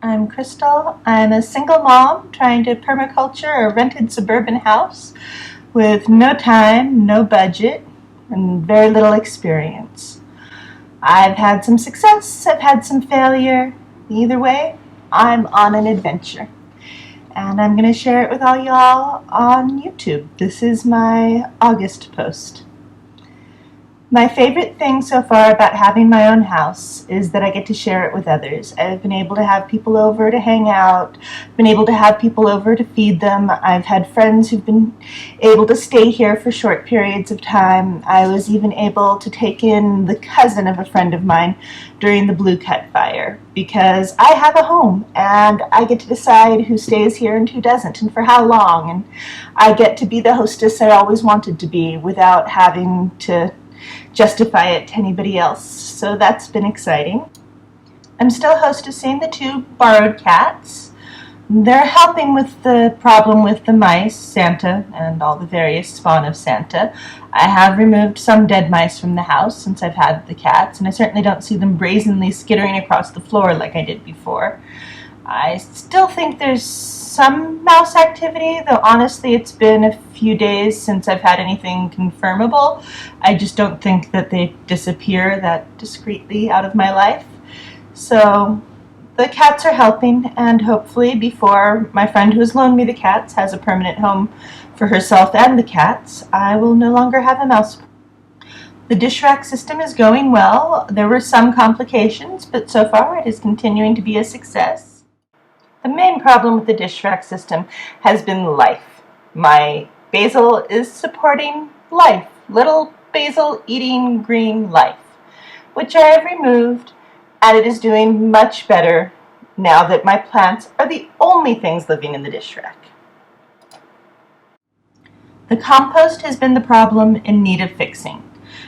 I'm Crystal. I'm a single mom trying to permaculture a rented suburban house with no time, no budget, and very little experience. I've had some success, I've had some failure. Either way, I'm on an adventure. And I'm going to share it with all y'all on YouTube. This is my August post. My favorite thing so far about having my own house is that I get to share it with others. I've been able to have people over to hang out, been able to have people over to feed them. I've had friends who've been able to stay here for short periods of time. I was even able to take in the cousin of a friend of mine during the Blue Cut fire because I have a home and I get to decide who stays here and who doesn't and for how long. And I get to be the hostess I always wanted to be without having to justify it to anybody else. So that's been exciting. I'm still hostessing the 2 borrowed cats. They're helping with the problem with the mice, Santa, and all the various spawn of Santa. I have removed some dead mice from the house since I've had the cats, and I certainly don't see them brazenly skittering across the floor like I did before. I still think there's some mouse activity, though honestly it's been a few days since I've had anything confirmable. I just don't think that they disappear that discreetly out of my life. So the cats are helping, and hopefully before my friend who has loaned me the cats has a permanent home for herself and the cats, I will no longer have a mouse. The dish rack system is going well. There were some complications, but so far it is continuing to be a success. The main problem with the dish rack system has been life. My basil is supporting life, little basil eating green life, which I have removed, and it is doing much better now that my plants are the only things living in the dish rack. The compost has been the problem in need of fixing.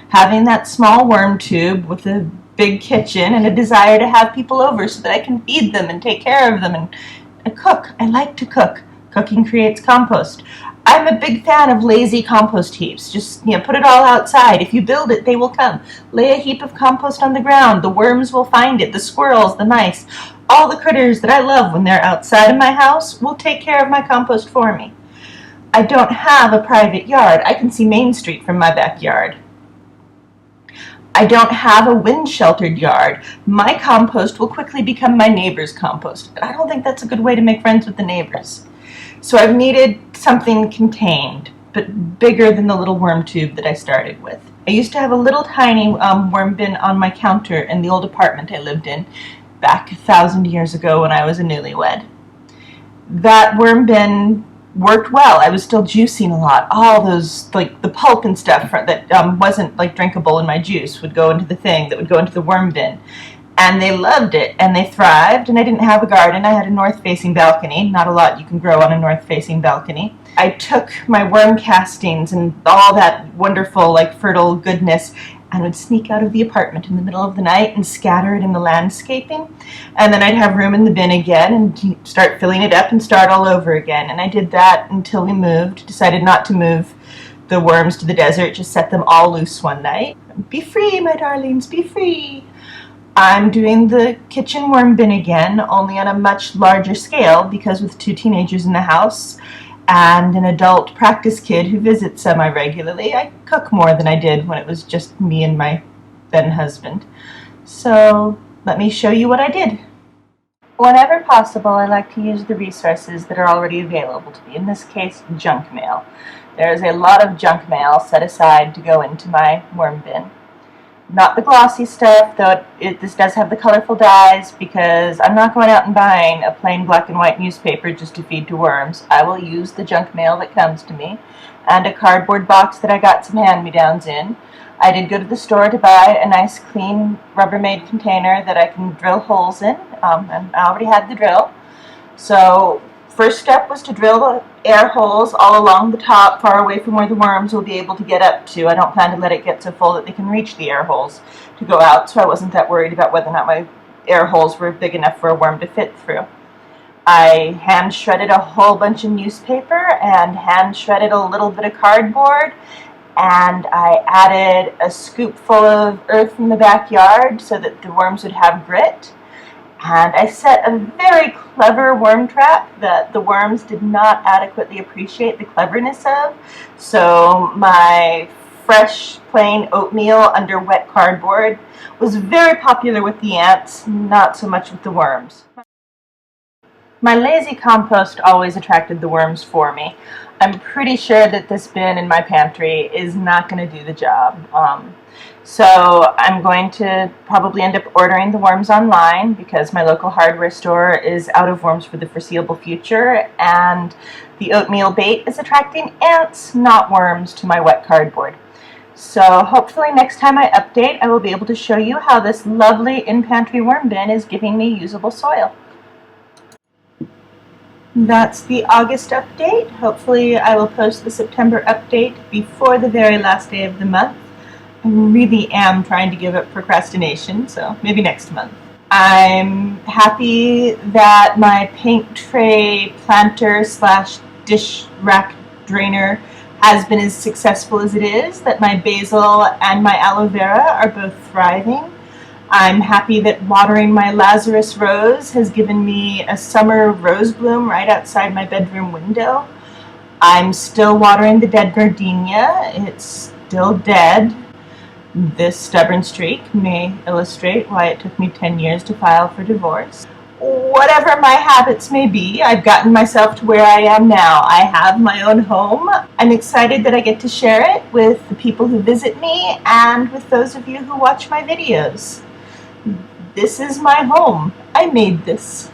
Having that small worm tube with a big kitchen and a desire to have people over so that I can feed them and take care of them and cook. I like to cook. Cooking creates compost. I'm a big fan of lazy compost heaps. Just, put it all outside. If you build it, they will come. Lay a heap of compost on the ground. The worms will find it. The squirrels, the mice, all the critters that I love when they're outside of my house will take care of my compost for me. I don't have a private yard. I can see Main Street from my backyard. I don't have a wind-sheltered yard. My compost will quickly become my neighbor's compost, but I don't think that's a good way to make friends with the neighbors. So I've needed something contained, but bigger than the little worm tube that I started with. I used to have a little tiny worm bin on my counter in the old apartment I lived in back 1,000 years ago when I was a newlywed. That worm bin worked well. I was still juicing a lot. All those, like the pulp and stuff that wasn't like drinkable in my juice would go into the thing that would go into the worm bin. And they loved it, and they thrived, and I didn't have a garden. I had a north-facing balcony. Not a lot you can grow on a north-facing balcony. I took my worm castings and all that wonderful, fertile goodness and would sneak out of the apartment in the middle of the night and scatter it in the landscaping. And then I'd have room in the bin again and start filling it up and start all over again. And I did that until we moved, decided not to move the worms to the desert, just set them all loose one night. Be free, my darlings, be free. I'm doing the kitchen worm bin again, only on a much larger scale, because with 2 teenagers in the house and an adult practice kid who visits semi-regularly, I cook more than I did when it was just me and my then husband. So let me show you what I did. Whenever possible, I like to use the resources that are already available to me, in this case, junk mail. There is a lot of junk mail set aside to go into my worm bin. Not the glossy stuff, though this does have the colorful dyes, because I'm not going out and buying a plain black and white newspaper just to feed to worms. I will use the junk mail that comes to me, and a cardboard box that I got some hand-me-downs in. I did go to the store to buy a nice clean Rubbermaid container that I can drill holes in, and I already had the drill. So first step was to drill the air holes all along the top, far away from where the worms will be able to get up to. I don't plan to let it get so full that they can reach the air holes to go out, so I wasn't that worried about whether or not my air holes were big enough for a worm to fit through. I hand shredded a whole bunch of newspaper and hand shredded a little bit of cardboard, and I added a scoop full of earth from the backyard so that the worms would have grit. And I set a very clever worm trap that the worms did not adequately appreciate the cleverness of. So my fresh plain oatmeal under wet cardboard was very popular with the ants, not so much with the worms. My lazy compost always attracted the worms for me. I'm pretty sure that this bin in my pantry is not going to do the job. So I'm going to probably end up ordering the worms online because my local hardware store is out of worms for the foreseeable future, and the oatmeal bait is attracting ants, not worms, to my wet cardboard. So hopefully next time I update, I will be able to show you how this lovely in-pantry worm bin is giving me usable soil. That's the August update. Hopefully I will post the September update before the very last day of the month. I really am trying to give up procrastination, so maybe next month. I'm happy that my paint tray planter slash dish rack drainer has been as successful as it is, that my basil and my aloe vera are both thriving. I'm happy that watering my Lazarus rose has given me a summer rose bloom right outside my bedroom window. I'm still watering the dead gardenia. It's still dead. This stubborn streak may illustrate why it took me 10 years to file for divorce. Whatever my habits may be, I've gotten myself to where I am now. I have my own home. I'm excited that I get to share it with the people who visit me and with those of you who watch my videos. This is my home. I made this.